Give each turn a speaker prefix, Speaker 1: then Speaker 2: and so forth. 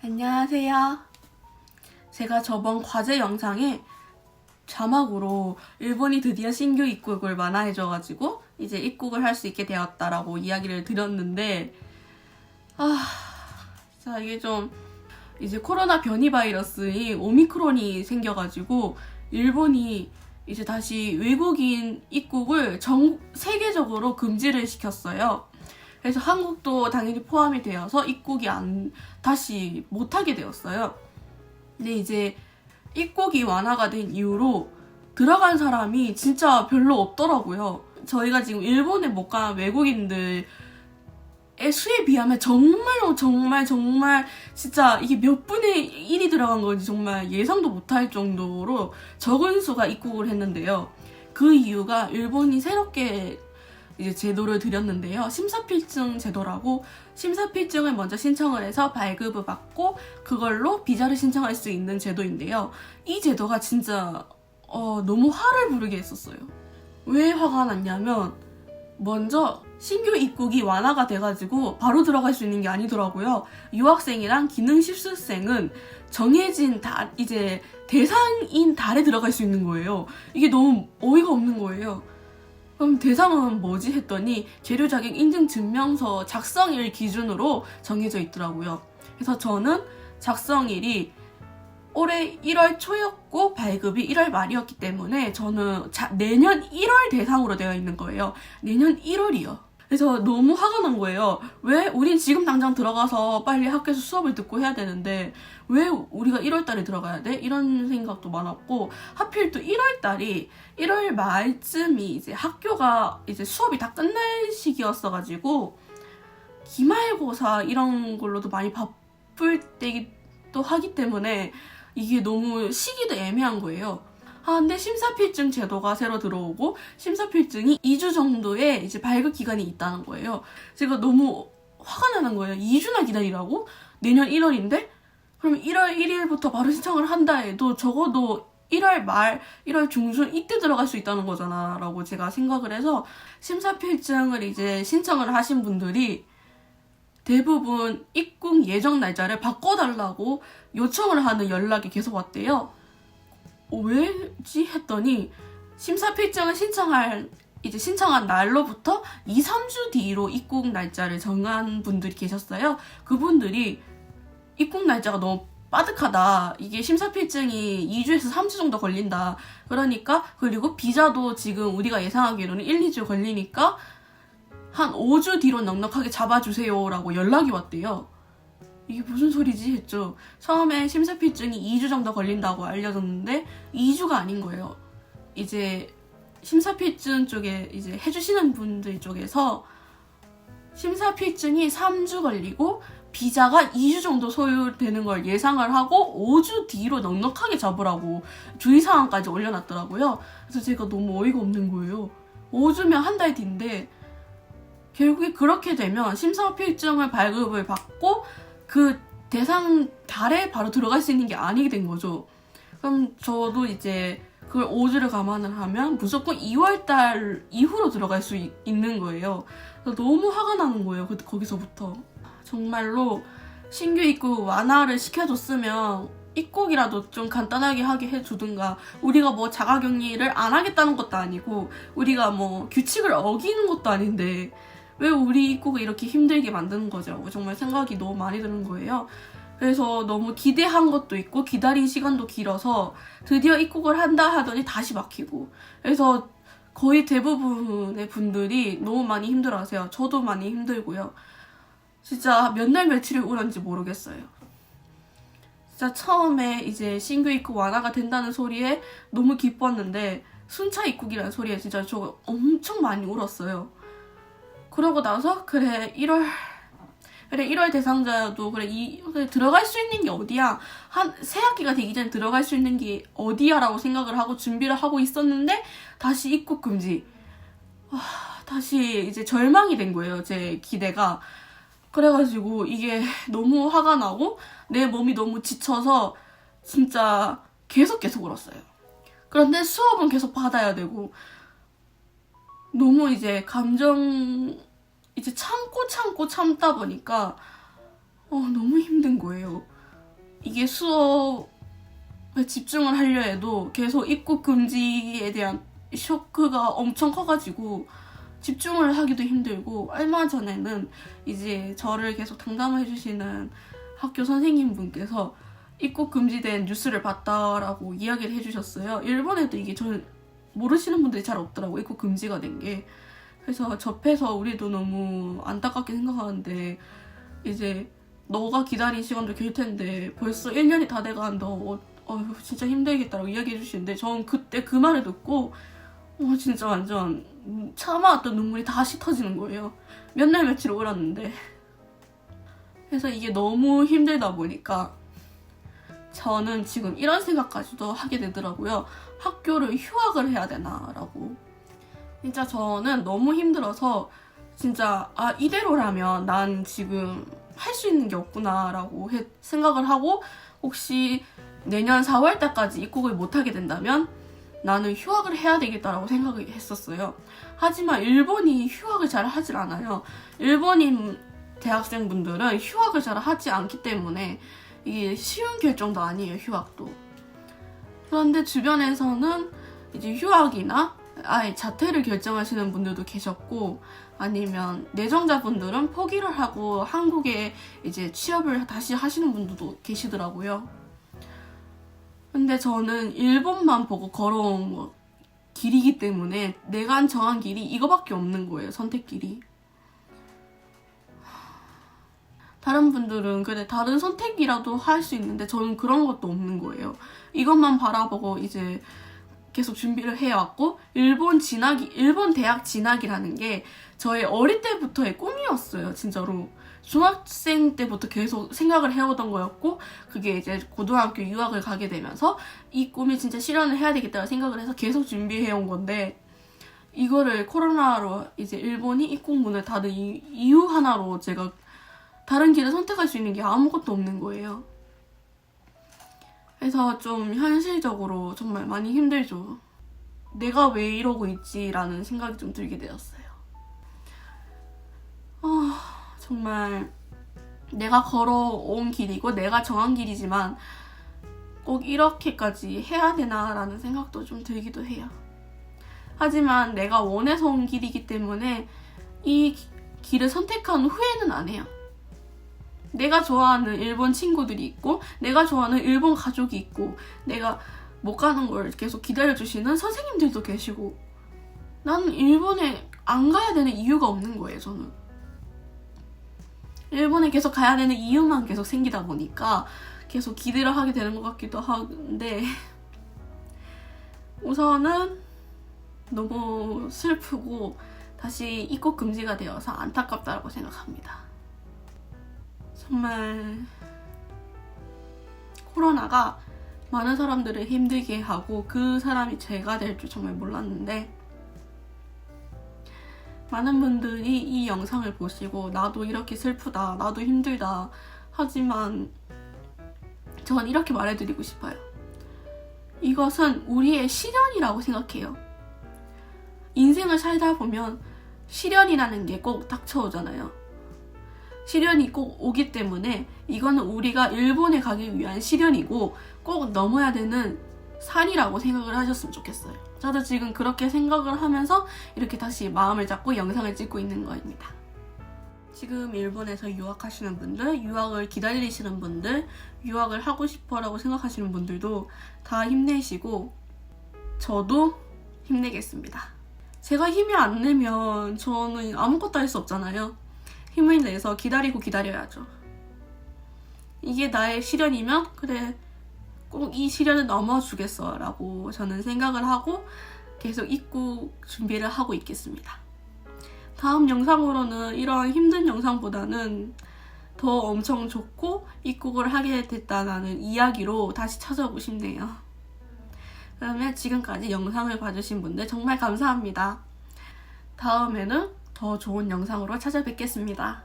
Speaker 1: 안녕하세요. 제가 저번 과제 영상에 자막으로 일본이 드디어 신규 입국을 완화해줘가지고 이제 입국을 할 수 있게 되었다라고 이야기를 드렸는데 자 이게 좀 이제 코로나 변이 바이러스인 오미크론이 생겨가지고 일본이 이제 다시 외국인 입국을 세계적으로 금지를 시켰어요. 그래서 한국도 당연히 포함이 되어서 입국이 다시 못하게 되었어요. 근데 이제 입국이 완화가 된 이후로 들어간 사람이 진짜 별로 없더라고요. 저희가 지금 일본에 못 간 외국인들의 수에 비하면 정말 진짜 이게 몇 분의 1이 들어간 건지 정말 예상도 못할 정도로 적은 수가 입국을 했는데요. 그 이유가 일본이 새롭게 이제 제도를 들였는데요. 심사필증 제도라고 심사필증을 먼저 신청을 해서 발급을 받고 그걸로 비자를 신청할 수 있는 제도인데요. 이 제도가 진짜 너무 화를 부르게 했었어요. 왜 화가 났냐면 먼저 신규 입국이 완화가 돼가지고 바로 들어갈 수 있는 게 아니더라고요. 유학생이랑 기능실습생은 정해진 이제 대상인 달에 들어갈 수 있는 거예요. 이게 너무 어이가 없는 거예요. 그럼 대상은 뭐지 했더니 재료 자격 인증 증명서 작성일 기준으로 정해져 있더라고요. 그래서 저는 작성일이 올해 1월 초였고 발급이 1월 말이었기 때문에 저는 내년 1월 대상으로 되어 있는 거예요. 내년 1월이요. 그래서 너무 화가 난 거예요. 왜 우린 지금 당장 들어가서 빨리 학교에서 수업을 듣고 해야 되는데 왜 우리가 1월 달에 들어가야 돼? 이런 생각도 많았고 하필 또 1월 달이 1월 말쯤이 이제 학교가 이제 수업이 다 끝날 시기였어가지고 기말고사 이런 걸로도 많이 바쁠 때기도 하기 때문에 이게 너무 시기도 애매한 거예요. 근데 심사필증 제도가 새로 들어오고 심사필증이 2주 정도의 이제 발급 기간이 있다는 거예요. 제가 너무 화가 나는 거예요. 2주나 기다리라고? 내년 1월인데? 그럼 1월 1일부터 바로 신청을 한다 해도 적어도 1월 말, 1월 중순 이때 들어갈 수 있다는 거잖아 라고 제가 생각을 해서 심사필증을 이제 신청을 하신 분들이 대부분 입국 예정 날짜를 바꿔달라고 요청을 하는 연락이 계속 왔대요. 왜지? 했더니 심사필증을 신청한 날로부터 2, 3주 뒤로 입국 날짜를 정한 분들이 계셨어요. 그분들이 입국 날짜가 너무 빠듯하다. 이게 심사필증이 2주에서 3주 정도 걸린다. 그리고 비자도 지금 우리가 예상하기로는 1, 2주 걸리니까 한 5주 뒤로 넉넉하게 잡아주세요 라고 연락이 왔대요. 이게 무슨 소리지 했죠. 처음에 심사필증이 2주 정도 걸린다고 알려졌는데 2주가 아닌 거예요. 이제 심사필증 쪽에 이제 해주시는 분들 쪽에서 심사필증이 3주 걸리고 비자가 2주 정도 소요되는 걸 예상을 하고 5주 뒤로 넉넉하게 잡으라고 주의사항까지 올려놨더라고요. 그래서 제가 너무 어이가 없는 거예요. 5주면 한 달 뒤인데 결국에 그렇게 되면 심사필증을 발급을 받고 그 대상 달에 바로 들어갈 수 있는 게 아니게 된 거죠. 그럼 저도 이제 그걸 5주를 감안을 하면 무조건 2월달 이후로 들어갈 수 있는 거예요. 그래서 너무 화가 나는 거예요. 거기서부터. 정말로 신규 입국 완화를 시켜줬으면 입국이라도 좀 간단하게 하게 해주든가 우리가 뭐 자가격리를 안 하겠다는 것도 아니고 우리가 뭐 규칙을 어기는 것도 아닌데 왜 우리 입국을 이렇게 힘들게 만드는 거죠? 정말 생각이 너무 많이 드는 거예요. 그래서 너무 기대한 것도 있고 기다린 시간도 길어서 드디어 입국을 한다 하더니 다시 막히고 그래서 거의 대부분의 분들이 너무 많이 힘들어하세요. 저도 많이 힘들고요. 진짜 몇 날 며칠을 울었는지 모르겠어요. 진짜 처음에 이제 신규 입국 완화가 된다는 소리에 너무 기뻤는데 순차 입국이라는 소리에 진짜 저 엄청 많이 울었어요. 그러고 나서 그래 1월 대상자도 그래 들어갈 수 있는 게 어디야? 새 학기가 되기 전에 들어갈 수 있는 게 어디야? 라고 생각을 하고 준비를 하고 있었는데 다시 입국 금지. 다시 이제 절망이 된 거예요. 제 기대가. 그래가지고 이게 너무 화가 나고 내 몸이 너무 지쳐서 진짜 계속 울었어요. 그런데 수업은 계속 받아야 되고 너무 이제 감정 이제 참다 보니까 너무 힘든 거예요. 이게 수업에 집중을 하려 해도 계속 입국 금지에 대한 쇼크가 엄청 커가지고 집중을 하기도 힘들고, 얼마 전에는 이제 저를 계속 상담해 주시는 학교 선생님분께서 입국 금지된 뉴스를 봤다라고 이야기를 해주셨어요. 일본에도 이게 모르시는 분들이 잘 없더라고, 입국 금지가 된 게. 그래서 접해서 우리도 너무 안타깝게 생각하는데, 이제 너가 기다린 시간도 길 텐데 벌써 1년이 다 돼가는데 진짜 힘들겠다라고 이야기해 주시는데, 저는 그때 그 말을 듣고 진짜 완전 참아왔던 눈물이 다시 터지는 거예요. 몇 날 며칠 울었는데. 그래서 이게 너무 힘들다 보니까 저는 지금 이런 생각까지도 하게 되더라고요. 학교를 휴학을 해야 되나라고. 진짜 저는 너무 힘들어서 진짜 이대로라면 난 지금 할 수 있는 게 없구나라고 생각을 하고, 혹시 내년 4월 달까지 입국을 못하게 된다면 나는 휴학을 해야 되겠다라고 생각을 했었어요. 하지만 일본이 휴학을 잘 하질 않아요. 일본인 대학생분들은 휴학을 잘 하지 않기 때문에 이게 쉬운 결정도 아니에요, 휴학도. 그런데 주변에서는 이제 휴학이나 아예 자퇴를 결정하시는 분들도 계셨고, 아니면 내정자분들은 포기를 하고 한국에 이제 취업을 다시 하시는 분들도 계시더라고요. 근데 저는 일본만 보고 걸어온 길이기 때문에 내가 정한 길이 이거밖에 없는 거예요, 선택길이. 다른 분들은 그래 다른 선택이라도 할 수 있는데 저는 그런 것도 없는 거예요. 이것만 바라보고 이제 계속 준비를 해왔고, 일본 대학 진학이라는 게 저의 어릴 때부터의 꿈이었어요, 진짜로. 중학생 때부터 계속 생각을 해오던 거였고, 그게 이제 고등학교 유학을 가게 되면서 이 꿈이 진짜 실현을 해야 되겠다고 생각을 해서 계속 준비해온 건데, 이거를 코로나로 이제 일본이 입국문을 닫은 이유 하나로 제가 다른 길을 선택할 수 있는 게 아무것도 없는 거예요. 그래서 좀 현실적으로 정말 많이 힘들죠. 내가 왜 이러고 있지라는 생각이 좀 들게 되었어요. 정말 내가 걸어온 길이고 내가 정한 길이지만 꼭 이렇게까지 해야 되나라는 생각도 좀 들기도 해요. 하지만 내가 원해서 온 길이기 때문에 이 길을 선택한 후회는 안 해요. 내가 좋아하는 일본 친구들이 있고, 내가 좋아하는 일본 가족이 있고, 내가 못 가는 걸 계속 기다려주시는 선생님들도 계시고, 나는 일본에 안 가야 되는 이유가 없는 거예요, 저는. 일본에 계속 가야 되는 이유만 계속 생기다 보니까 계속 기대를 하게 되는 것 같기도 한데, 우선은 너무 슬프고 다시 입국 금지가 되어서 안타깝다고 생각합니다. 정말 코로나가 많은 사람들을 힘들게 하고 그 사람이 제가 될 줄 정말 몰랐는데, 많은 분들이 이 영상을 보시고 나도 이렇게 슬프다, 나도 힘들다 하지만 전 이렇게 말해드리고 싶어요. 이것은 우리의 시련이라고 생각해요. 인생을 살다 보면 시련이라는 게 꼭 닥쳐오잖아요. 시련이 꼭 오기 때문에 이거는 우리가 일본에 가기 위한 시련이고 꼭 넘어야 되는 산이라고 생각을 하셨으면 좋겠어요. 저도 지금 그렇게 생각을 하면서 이렇게 다시 마음을 잡고 영상을 찍고 있는 거입니다. 지금 일본에서 유학하시는 분들, 유학을 기다리시는 분들, 유학을 하고 싶어라고 생각하시는 분들도 다 힘내시고 저도 힘내겠습니다. 제가 힘이 안 내면 저는 아무것도 할 수 없잖아요. 힘을 내서 기다려야죠. 이게 나의 시련이면 그래 꼭 이 시련을 넘어주겠어 라고 저는 생각을 하고 계속 입국 준비를 하고 있겠습니다. 다음 영상으로는 이런 힘든 영상보다는 더 엄청 좋고 입국을 하게 됐다는 이야기로 다시 찾아오고 싶네요. 그러면 지금까지 영상을 봐주신 분들 정말 감사합니다. 다음에는 더 좋은 영상으로 찾아뵙겠습니다.